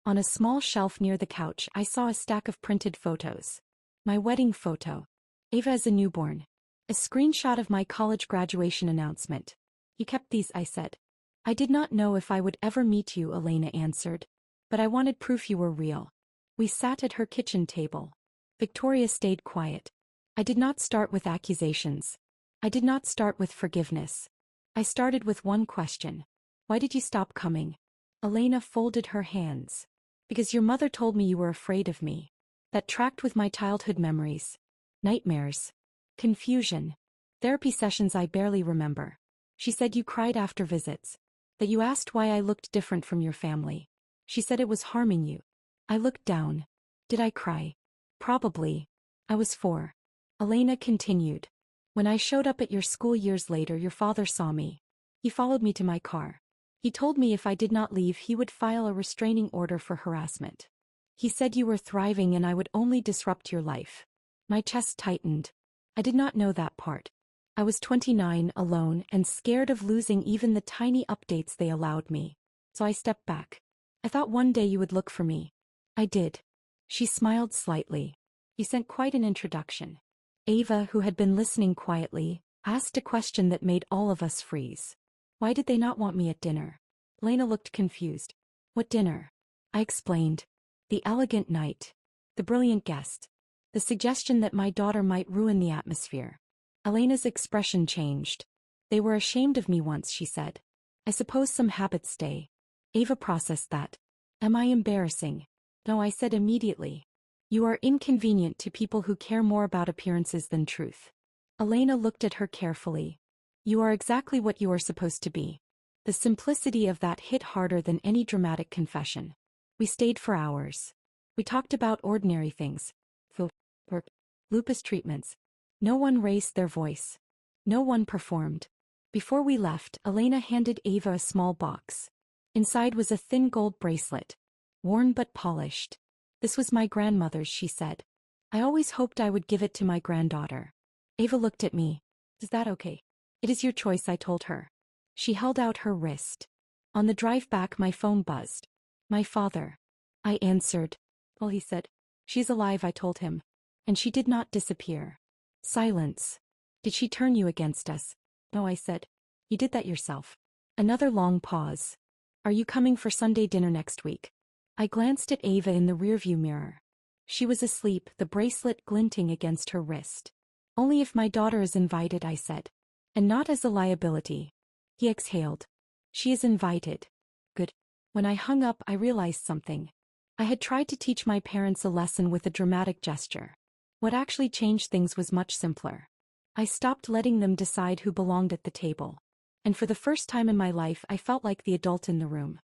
On a small shelf near the couch, I saw a stack of printed photos. My wedding photo. Ava as a newborn. A screenshot of my college graduation announcement. You kept these, I said. I did not know if I would ever meet you, Elena answered. But I wanted proof you were real. We sat at her kitchen table. Victoria stayed quiet. I did not start with accusations. I did not start with forgiveness. I started with one question. Why did you stop coming? Elena folded her hands. Because your mother told me you were afraid of me. That tracked with my childhood memories. Nightmares. Confusion. Therapy sessions I barely remember. She said you cried after visits. That you asked why I looked different from your family. She said it was harming you. I looked down. Did I cry? Probably. I was 4. Elena continued. When I showed up at your school years later, your father saw me. He followed me to my car. He told me if I did not leave, he would file a restraining order for harassment. He said you were thriving and I would only disrupt your life. My chest tightened. I did not know that part. I was 29, alone, and scared of losing even the tiny updates they allowed me. So I stepped back. I thought one day you would look for me. I did. She smiled slightly. You sent quite an introduction. Ava, who had been listening quietly, asked a question that made all of us freeze. Why did they not want me at dinner? Lena looked confused. What dinner? I explained. The elegant night. The brilliant guest. The suggestion that my daughter might ruin the atmosphere. Elena's expression changed. They were ashamed of me once, she said. I suppose some habits stay. Ava processed that. Am I embarrassing? No, I said immediately. You are inconvenient to people who care more about appearances than truth. Elena looked at her carefully. You are exactly what you are supposed to be. The simplicity of that hit harder than any dramatic confession. We stayed for hours. We talked about ordinary things. Food, work, lupus treatments. No one raised their voice. No one performed. Before we left, Elena handed Ava a small box. Inside was a thin gold bracelet. Worn but polished. This was my grandmother's, she said. I always hoped I would give it to my granddaughter. Ava looked at me. Is that okay? It is your choice, I told her. She held out her wrist. On the drive back, my phone buzzed. My father. I answered. Well, he said. She's alive, I told him. And she did not disappear. Silence. Did she turn you against us? No, I said. You did that yourself. Another long pause. Are you coming for Sunday dinner next week? I glanced at Ava in the rearview mirror. She was asleep, the bracelet glinting against her wrist. Only if my daughter is invited, I said. And not as a liability. He exhaled. She is invited. Good. When I hung up, I realized something. I had tried to teach my parents a lesson with a dramatic gesture. What actually changed things was much simpler. I stopped letting them decide who belonged at the table. And for the first time in my life, I felt like the adult in the room.